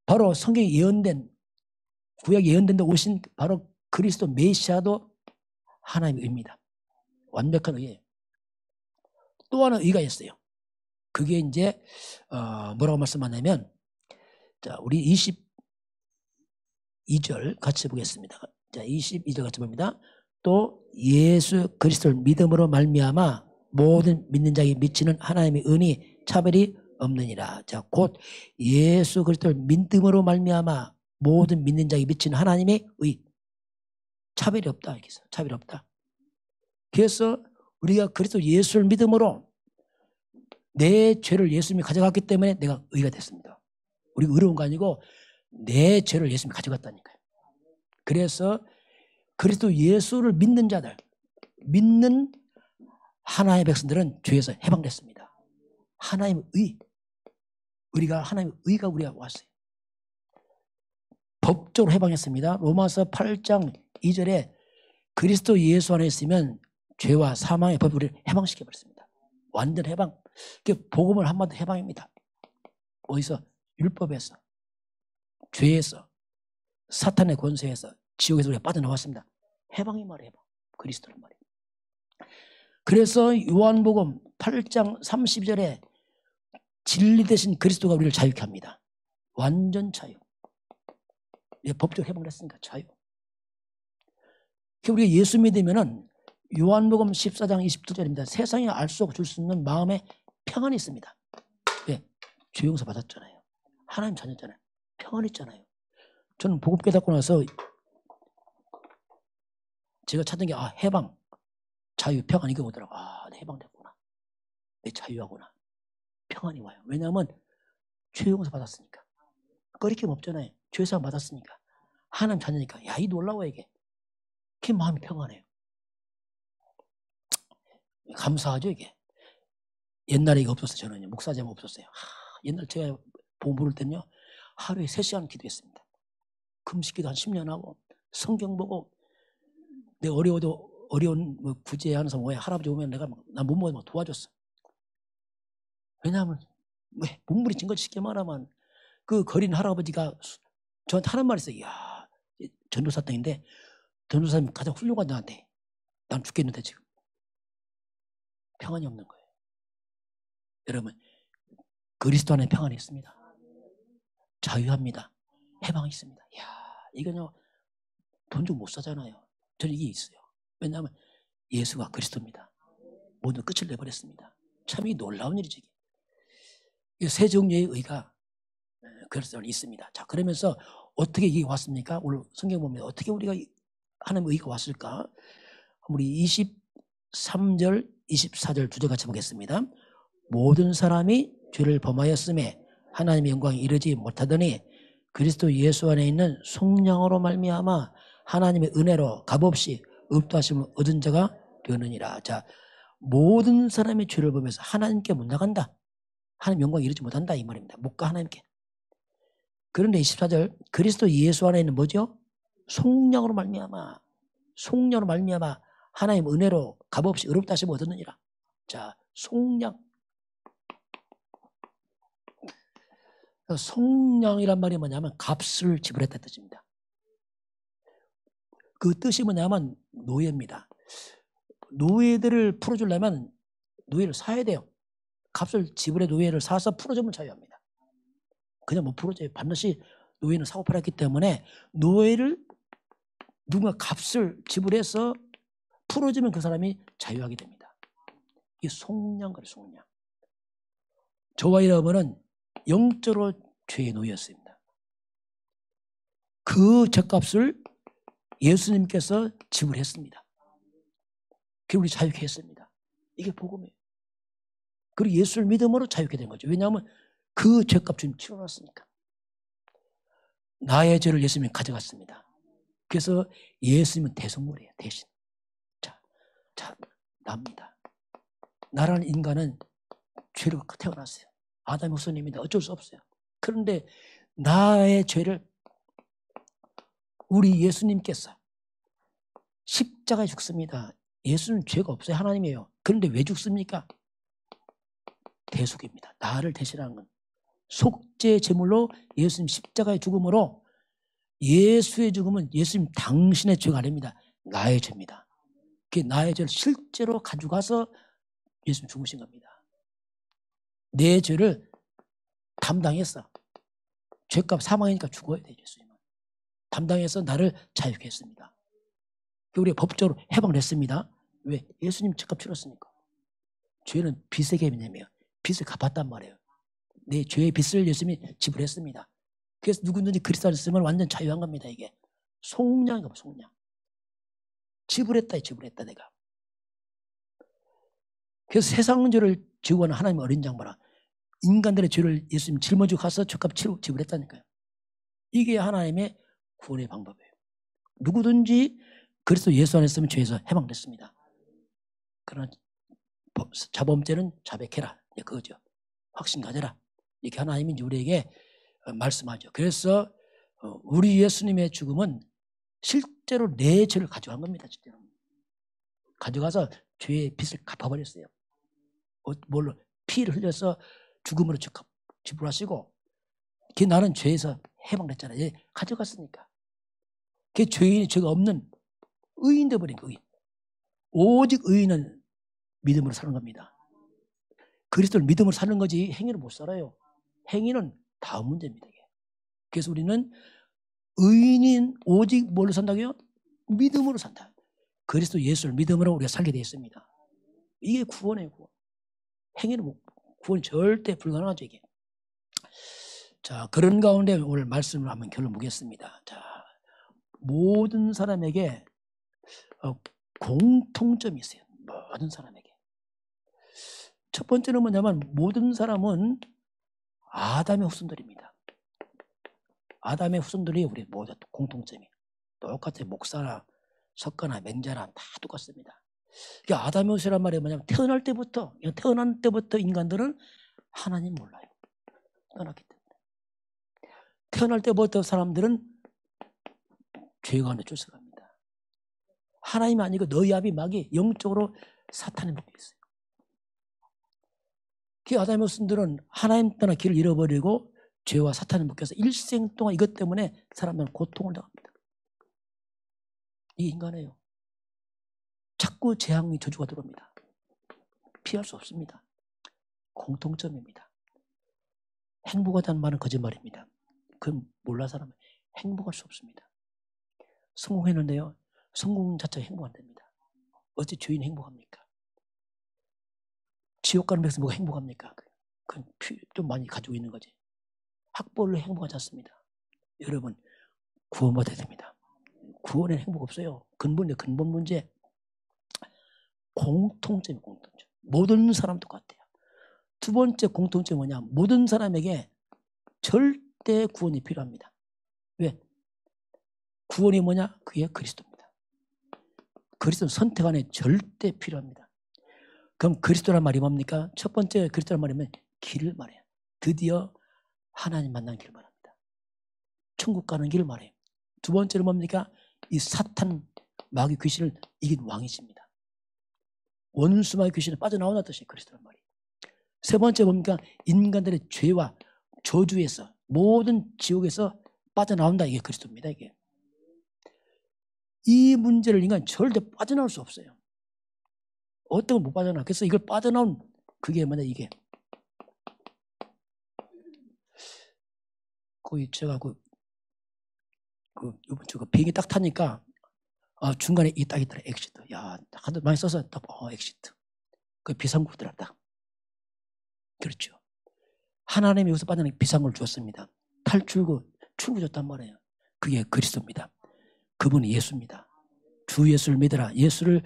바로 성경에 예언된, 구약에 예언된 데 오신 바로 그리스도 메시아도 하나님의 의입니다. 완벽한 의예요. 또 하나 의가 있어요. 그게 이제 뭐라고 말씀하냐면, 자, 우리 22절 같이 보겠습니다. 자, 22절 같이 봅니다. 또 예수 그리스도를 믿음으로 말미암아 모든 믿는 자에게 미치는 하나님의 은이 차별이 없느니라. 자, 곧 예수 그리스도를 믿음으로 말미암아 모든 믿는 자에게 미치는 하나님의 의. 차별이 없다. 이렇게 해서 차별이 없다. 그래서 우리가 그리스도 예수를 믿음으로 내 죄를 예수님이 가져갔기 때문에 내가 의가 됐습니다. 우리가 의로운 거 아니고 내 죄를 예수님이 가져갔다니까요. 그래서 그리스도 예수를 믿는 자들, 믿는 하나님의 백성들은 죄에서 해방됐습니다. 하나님의 의, 우리가 하나님의 의가 우리가 왔어요. 법적으로 해방했습니다. 로마서 8장 2절에 그리스도 예수 안에 있으면 죄와 사망의 법이 우리를 해방시켜버렸습니다. 완전 해방. 복음을 한마디 해방입니다. 어디서? 율법에서, 죄에서, 사탄의 권세에서, 지옥에서 우리가 빠져나왔습니다. 해방이 말이에요. 해방. 그리스도란 말이에요. 그래서 요한복음 8장 32절에 진리 대신 그리스도가 우리를 자유케 합니다. 완전 자유. 법적으로 해방을 했으니까 자유. 우리가 예수 믿으면은 요한복음 14장 22절입니다. 세상에 알 수 없고 줄 수 없는 마음의 평안이 있습니다. 왜? 죄 용서 받았잖아요. 하나님 자녀잖아요. 평안 있잖아요. 저는 복음 깨닫고 나서 제가 찾은 게 해방, 자유, 평안 이거 오더라고. 내 해방됐구나. 내 자유하구나. 평안이 와요. 왜냐하면 죄 용서 받았으니까. 꺼리낌 없잖아요. 죄 사함 받았으니까. 하나님 자녀니까. 야, 이 놀라워 이게. 그게 마음이 평안해요. 감사하죠 이게. 옛날에 이거 없었어요. 저는 목사제가 없었어요. 옛날 제가 복음 부를 때는요 하루에 3시간 기도했습니다. 금식기도 한 10년 하고 성경 보고 내 어려운 구제하는 사람 뭐야 할아버지 오면 내가 나 못 먹으면 도와줬어. 왜냐하면 몸부림 진 것이 쉽게 말하면 그 거린 할아버지가 저한테 하는 말이 있어요. 이야, 전도사 땅인데 전도사님이 가장 훌륭한 나한테 난 죽겠는데 지금 평안이 없는 거예요. 여러분 그리스도 안에 평안이 있습니다. 자유합니다. 해방이 있습니다. 이야, 이건요 돈 주고 못 사잖아요. 저는 이게 있어요. 왜냐하면 예수가 그리스도입니다. 모든 끝을 내버렸습니다. 참 이 놀라운 일이죠. 이게 세 종류의 의가 그리스도 안에 있습니다. 자, 그러면서 어떻게 이게 왔습니까? 오늘 성경 보면 어떻게 우리가 하나님의 의가 왔을까? 우리 23절, 24절 두 절 같이 보겠습니다. 모든 사람이 죄를 범하였음에 하나님의 영광에 이르지 못하더니 그리스도 예수 안에 있는 성령으로 말미암아 하나님의 은혜로 값없이 의롭다하심을 얻은 자가 되느니라. 자, 모든 사람이 죄를 범해서 하나님께 못 나간다. 하나님 영광에 이르지 못한다 이 말입니다. 못 가 하나님께. 그런데 24절 그리스도 예수 안에 있는 뭐죠? 성령으로 말미암아 하나님 은혜로 값없이 의롭다 하심을 얻었느니라. 자, 성령. 성령이란 말이 뭐냐면 값을 지불했다 뜻입니다. 그 뜻이 뭐냐면 노예입니다. 노예들을 풀어주려면 노예를 사야 돼요. 값을 지불해 노예를 사서 풀어주면 자유합니다. 그냥 못 풀어줘요. 반드시 노예는 사고 팔았기 때문에 노예를 누군가 값을 지불해서 풀어주면 그 사람이 자유하게 됩니다. 이 속량 그래 속량. 저와 여러분은 영적으로 죄의 노예였습니다. 그 죗값을 예수님께서 지불했습니다. 그리고 우리 자유케 했습니다. 이게 복음이에요. 그리고 예수를 믿음으로 자유케 된 거죠. 왜냐하면 그 죗값 주님 치러놨으니까. 나의 죄를 예수님이 가져갔습니다. 그래서 예수님은 대속물이에요. 대신. 자, 납니다. 나라는 인간은 죄로 태어났어요. 아담의 후손입니다. 어쩔 수 없어요. 그런데 나의 죄를 우리 예수님께서 십자가에 죽습니다. 예수는 죄가 없어요. 하나님이에요. 그런데 왜 죽습니까? 대속입니다. 나를 대신하는 건. 속죄 제물로 예수님 십자가의 죽음으로 예수의 죽음은 예수님 당신의 죄가 아닙니다. 나의 죄입니다. 그 나의 죄를 실제로 가져가서 예수님 죽으신 겁니다. 내 죄를 담당했어. 죄값 사망이니까 죽어야 돼. 예수님은. 담당해서 나를 자유케 했습니다. 우리가 법적으로 해방됐습니다. 왜? 예수님 죄값 치렀으니까. 죄는 빚의 개념이에요. 빚을 갚았단 말이에요. 내 죄의 빚을 예수님이 지불했습니다. 그래서 누구든지 그리스도 안에 있으면 완전 자유한 겁니다. 이게 속량인가 봐. 속량. 지불했다 내가. 그래서 세상 죄를 지고 가는 하나님의 어린 양반아, 인간들의 죄를 예수님 짊어지고 가서 죄값 지불했다니까요. 이게 하나님의 구원의 방법이에요. 누구든지 그리스도 예수 안에 있으면 죄에서 해방됐습니다. 그러나 자범죄는 자백해라. 그거죠. 확신 가져라. 이렇게 하나님이 우리에게 말씀하죠. 그래서 우리 예수님의 죽음은 실제로 내 죄를 가져간 겁니다. 실제로. 가져가서 죄의 빚을 갚아버렸어요. 뭘로? 피를 흘려서 죽음으로 지불하시고, 그 나는 죄에서 해방됐잖아요. 가져갔으니까. 그 죄인이 죄가 없는 의인 되어버린 거예요. 오직 의인은 믿음으로 사는 겁니다. 그리스도를 믿음으로 사는 거지 행위로 못 살아요. 행위는 다음 문제입니다. 그래서 우리는 의인인 오직 뭘로 산다고요? 믿음으로 산다. 그리스도 예수를 믿음으로 우리가 살게 되어 있습니다. 이게 구원이에요. 구원. 행위는 구원이 절대 불가능하죠. 이게. 자, 그런 가운데 오늘 말씀을 한번 결론 보겠습니다. 자, 모든 사람에게 공통점이 있어요. 모든 사람에게. 첫 번째는 뭐냐면 모든 사람은 아담의 후손들입니다. 아담의 후손들이 우리 모두 공통점이 똑같아요. 목사나 석가나 맹자나 다 똑같습니다. 그러니까 아담의 후손이란 말이 뭐냐면 태어난 때부터 인간들은 하나님 몰라요. 태어났기 때문에. 태어날 때부터 사람들은 죄가 안에 쫓아갑니다. 하나님이 아니고 너희 아비 마귀 영적으로 사탄에 묶여 있어요. 그 아담의 후손들은 하나님 떠나 길을 잃어버리고 죄와 사탄에 묶여서 일생 동안 이것 때문에 사람들은 고통을 당합니다. 이 인간이에요. 자꾸 재앙이 저주가 들어옵니다. 피할 수 없습니다. 공통점입니다. 행복하다는 말은 거짓말입니다. 그건 몰라 사람은 행복할 수 없습니다. 성공했는데요. 성공 자체가 행복 안 됩니다. 어찌 죄인이 행복합니까? 지옥 가는 백성 뭐가 행복합니까? 그건 좀 많이 가지고 있는 거지. 학벌로 행복하지 않습니다. 여러분 구원받아야 됩니다. 구원에 행복 없어요. 근본 문제. 공통점. 모든 사람 똑같아요. 두 번째 공통점이 뭐냐? 모든 사람에게 절대 구원이 필요합니다. 왜? 구원이 뭐냐? 그게 그리스도입니다. 그리스도는 선택 안에 절대 필요합니다. 그럼 그리스도란 말이 뭡니까? 첫 번째 그리스도란 말이면 길을 말해요. 드디어 하나님 만나는 길을 말합니다. 천국 가는 길을 말해요. 두 번째는 뭡니까? 이 사탄 마귀 귀신을 이긴 왕이십니다. 원수 마귀 귀신을 빠져나오는 뜻이 그리스도란 말이에요. 세 번째 뭡니까? 인간들의 죄와 저주에서 모든 지옥에서 빠져나온다. 이게 그리스도입니다. 이게. 이 문제를 인간은 절대 빠져나올 수 없어요. 어떤 걸 못 빠져나와. 그래서 이걸 빠져나온 그게 뭐냐 이게. 거기 제가 이번 주 비행기 딱 타니까 중간에 이 딱 있더라. 엑시트. 야, 하도 많이 써서 딱 엑시트. 그 비상구더라 딱. 그렇죠. 하나님이 여기서 빠져나온 비상구를 주었습니다. 탈출구, 출구 줬단 말이에요. 그게 그리스도입니다. 그분이 예수입니다. 주 예수를 믿으라. 예수를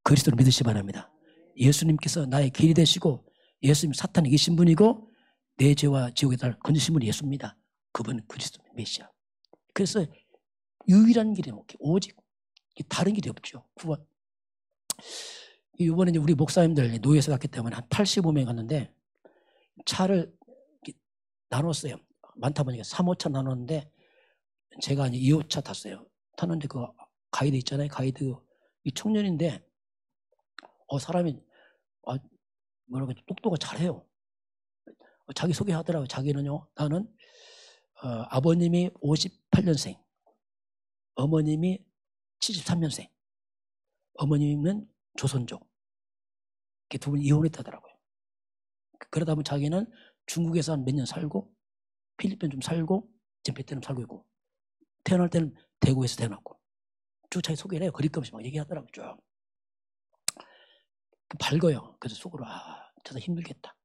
그리스도를 믿으시 기 바랍니다. 예수님께서 나의 길이 되시고 예수님 사탄이 이기신 분이고 내 죄와 지옥에다 건지신 분이 예수입니다. 그분은 그리스도 메시아. 그래서 유일한 길이 오직 다른 길이 없죠. 구원. 이번에 이제 우리 목사님들 노예에서 갔기 때문에 한 85명 갔는데 차를 나눴어요. 많다 보니까 3호차 나눴는데 제가 이제 2호차 탔어요. 탔는데 그 가이드 있잖아요. 가이드 이 청년인데 사람이 뭐라고 똑똑하고 잘해요. 자기 소개하더라고요. 자기는요. 나는 아버님이 58년생, 어머님이 73년생, 어머님은 조선족. 두 분이 이혼했다더라고요. 그러다 보면 자기는 중국에서 한 몇 년 살고 필리핀 좀 살고 지금 베트남 살고 있고 태어날 때는 대구에서 태어났고 쭉 자기 소개를 해요. 거리감없이 막 얘기하더라고요. 쭉. 밝아요. 그래서 속으로 저도 힘들겠다.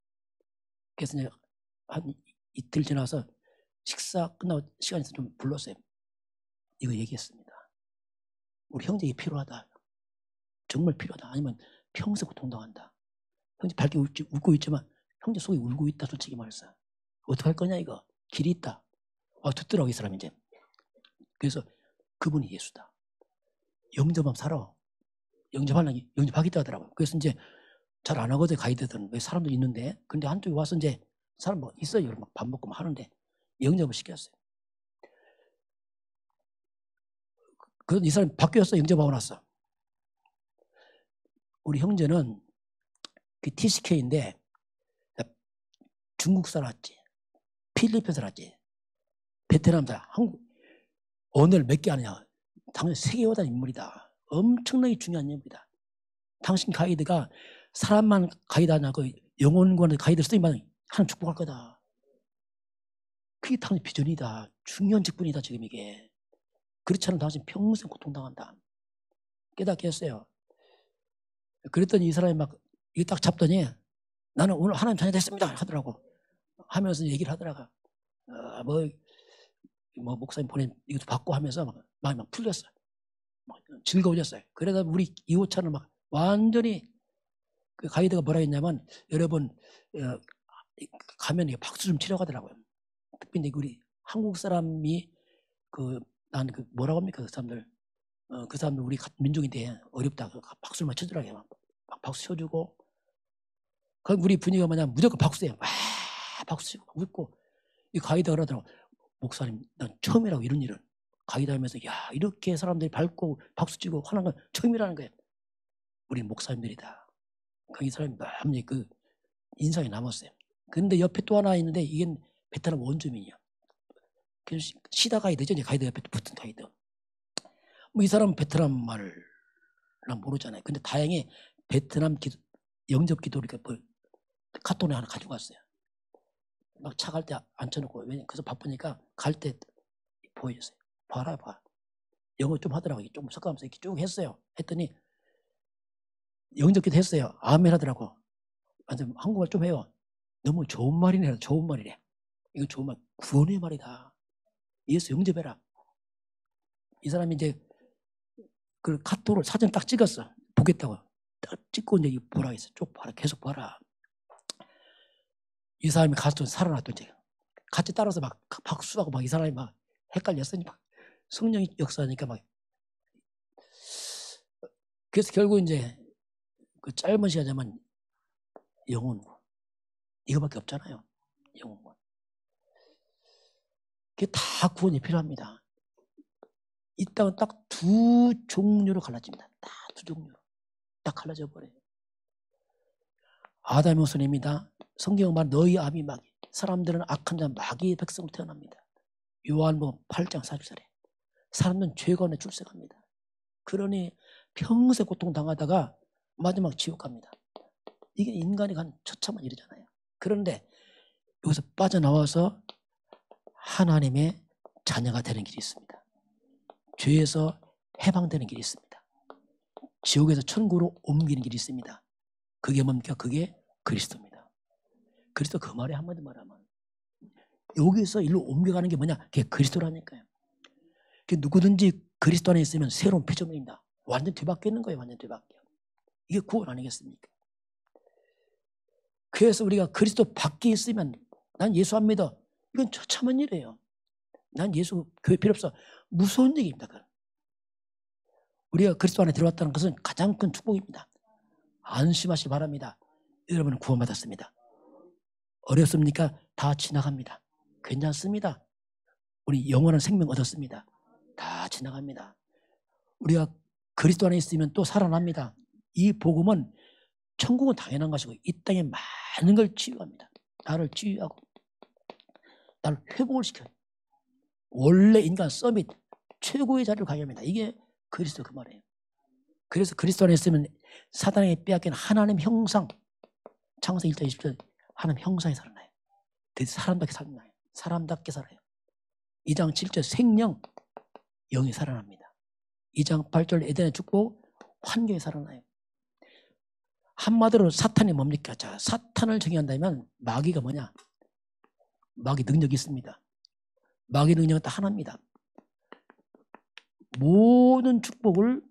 그래서 이제 한 이틀 지나서 식사 끝나고 시간이 있어서 좀 불렀어요. 이거 얘기했습니다. 우리 형제가 필요하다. 정말 필요하다. 아니면 평생 고통당한다. 형제 밝게 웃고 있지만 형제 속에 울고 있다. 솔직히 말해서. 어떻게 할 거냐 이거. 길이 있다. 듣더라고 이 사람이 이제. 그래서 그분이 예수다. 영접하면 살아. 영접하려니 영접하겠다 하더라고요. 그래서 이제 잘 안 하거든 가이드들은. 왜 사람도 있는데. 근데 한쪽에 와서 이제 사람 뭐 있어요. 막 밥 먹고 막 하는데 영접을 시켰어요. 그래서 이 사람이 바뀌었어. 영접하고 나서. 우리 형제는 그 TCK인데 중국 살았지. 필리핀 살았지. 베트남 살았지. 한국 언어를 몇 개 아느냐. 당연히 세계화된 인물이다. 엄청나게 중요한 인물이다. 당신 가이드가 사람만 가이드 하냐. 그 영혼관의 가이드를 쓰기만 하는 축복할 거다. 그게 당신 비전이다. 중요한 직분이다. 지금 이게. 그렇지 않으면 당신 평생 고통당한다. 깨닫게 했어요. 그랬더니 이 사람이 막 이게 딱 잡더니 나는 오늘 하나님 자녀 됐습니다 하더라고. 하면서 얘기를 하더라고. 뭐 목사님 보낸 이것도 받고 하면서 막 마음이 막 풀렸어. 막 즐거워졌어요. 그러다 우리 2호차는 막 완전히 그 가이드가 뭐라 했냐면 여러분 가면 박수 좀 치려고 하더라고요. 특히 우리 한국 사람이 난 뭐라고 합니까 그 사람들 그 사람들 우리 민족인데 어렵다. 박수를 막 쳐주라고 막 박수 쳐주고. 그럼 우리 분위기가 뭐냐면 무조건 박수해요. 박수 치고 웃고. 이 가이드가 그러더라고. 목사님 난 처음이라고 이런 일은. 가이드 하면서 이렇게 사람들이 밝고 박수 치고 하는 건 처음이라는 거예요. 우리 목사님들이다. 이 사람이 마음이 그 인상이 남았어요. 근데 옆에 또 하나 있는데 이게 베트남 원주민이야. 그래서 시다 가이드죠. 이제 가이드 옆에 붙은 가이드. 뭐 이 사람은 베트남 말을 모르잖아요. 근데 다행히 베트남 영접 기도를 카톤에 하나 가지고 갔어요. 막 차 갈 때 앉혀놓고 왜냐면 그래서 바쁘니까 갈 때 보여줬어요. 봐라. 영어 좀 하더라고요. 좀 섞어가면서 이렇게 쭉 했어요. 했더니 영접 기도 했어요. 아멘 하더라고. 완전 한국말 좀 해요. 너무 좋은 말이네. 좋은 말이래. 이거 좋은 말. 구원의 말이다. 예수 영접해라. 이 사람이 이제 그 카톡을 사진 딱 찍었어. 보겠다고. 딱 찍고 이제 보라 했어. 쭉 봐라. 계속 봐라. 이 사람이 가서 살아났더니 같이 따라서 막 박수하고 막 이 사람이 막 헷갈렸으니 막 성령 역사니까 막. 그래서 결국 이제 그 짧은 시간에만 영혼군. 이거밖에 없잖아요. 영혼군. 그게 다 구원이 필요합니다. 이 땅은 딱 두 종류로 갈라집니다. 딱 두 종류로. 딱 갈라져 버려요. 아담의 모습입니다. 성경은 말 너희 암이 마귀. 사람들은 악한 자 마귀의 백성으로 태어납니다. 요한복음 8장 40절에 사람들은 죄가운데 출생합니다. 그러니 평생 고통당하다가 마지막 지옥 갑니다. 이게 인간이 간 처참한 일이잖아요. 그런데 여기서 빠져나와서 하나님의 자녀가 되는 길이 있습니다. 죄에서 해방되는 길이 있습니다. 지옥에서 천국으로 옮기는 길이 있습니다. 그게 뭡니까? 그게 그리스도입니다. 그리스도 그 말에 한마디 말하면 여기서 일로 옮겨가는 게 뭐냐? 그게 그리스도라니까요. 누구든지 그리스도 안에 있으면 새로운 피조물입니다. 완전 뒤바뀌어 있는 거예요. 완전 뒤바뀌어. 이게 구원 아니겠습니까? 그래서 우리가 그리스도 밖에 있으면 난 예수 안 믿어. 이건 처참한 일이에요. 난 예수 교회 필요 없어. 무서운 얘기입니다. 그건. 우리가 그리스도 안에 들어왔다는 것은 가장 큰 축복입니다. 안심하시기 바랍니다. 여러분은 구원받았습니다. 어렵습니까? 다 지나갑니다. 괜찮습니다. 우리 영원한 생명 얻었습니다. 다 지나갑니다. 우리가 그리스도 안에 있으면 또 살아납니다. 이 복음은 천국은 당연한 것이고 이 땅에 많은 걸 치유합니다. 나를 치유하고 나를 회복을 시켜요. 원래 인간 서밋 최고의 자리를 가게 합니다. 이게 그리스도 그 말이에요. 그래서 그리스도 안에 있으면 사단에게 빼앗긴 하나님 형상, 창세기 1장 20절 하나님 형상이 살아나요. 사람답게 살아나요. 사람답게 살아요. 2장 7절 생명, 영이 살아납니다. 2장 8절 에덴의 축복, 환경이 살아나요. 한마디로 사탄이 뭡니까? 자, 사탄을 정의한다면 마귀가 뭐냐? 마귀 능력이 있습니다. 마귀 능력은 딱 하나입니다. 모든 축복을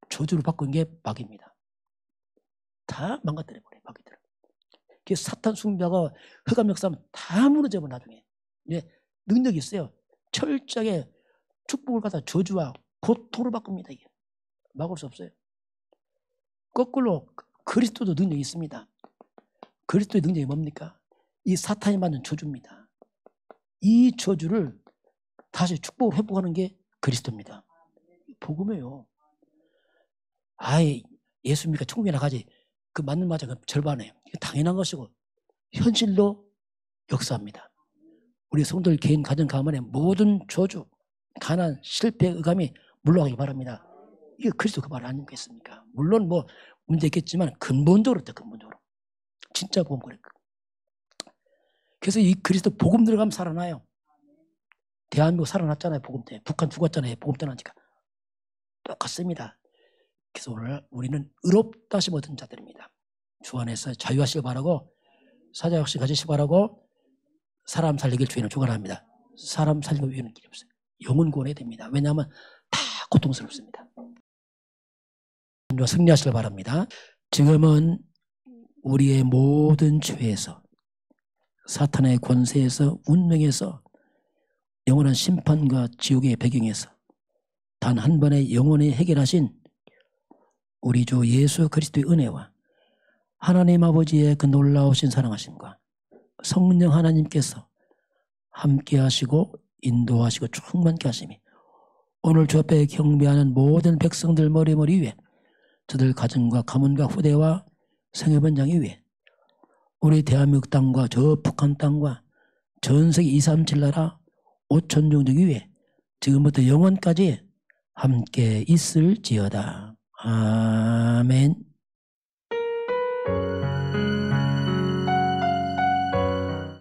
저주로 바꾼 게 마귀입니다. 다 망가뜨려버려요. 마귀들은. 그래서 사탄 숭배가 흑암 역사하면 다 무너져버려 나중에. 네, 능력이 있어요. 철저하게 축복을 갖다 저주와 고통으로 바꿉니다. 이게. 막을 수 없어요. 거꾸로 그리스도도 능력이 있습니다. 그리스도의 능력이 뭡니까? 이 사탄이 만든 저주입니다. 이 저주를 다시 축복을 회복하는 게 그리스도입니다. 복음이에요. 아예 예수님과 천국에 나가지. 그 맞는 말자 그 절반에 당연한 것이고 현실로 역사합니다. 우리 성도들 개인 가정 가문의 모든 저주, 가난, 실패, 의감이 물러가기 바랍니다. 이게 그리스도 그 말 아니겠습니까? 물론 뭐 문제 있겠지만 근본적으로 근본적으로 진짜 복음 그래. 그래서 이 그리스도 복음 들어가면 살아나요. 대한민국 살아났잖아요. 복음 때. 북한 죽었잖아요. 복음 떠나니까. 똑같습니다. 그래서 오늘 우리는 의롭다 하심 얻은 자들입니다. 주 안에서 자유하시길 바라고 사자역시 가지시기 바라고 사람 살리길 주의는 축원합니다. 사람 살리고 위하는 길이 없어요. 영혼 구원해야 됩니다. 왜냐하면 다 고통스럽습니다. 승리하시길 바랍니다. 지금은 우리의 모든 죄에서 사탄의 권세에서 운명에서 영원한 심판과 지옥의 배경에서 단 한 번의 영원히 해결하신 우리 주 예수 그리스도의 은혜와 하나님 아버지의 그 놀라우신 사랑하심과 성령 하나님께서 함께 하시고 인도하시고 충만케 하심이 오늘 주 앞에 경배하는 모든 백성들 머리 위에 저들 가정과 가문과 후대와 생애번장이 위에 우리 대한민국 땅과 저 북한 땅과 전 세계 237 나라 5천 종족 위에 지금부터 영원까지 함께 있을지어다. 아멘.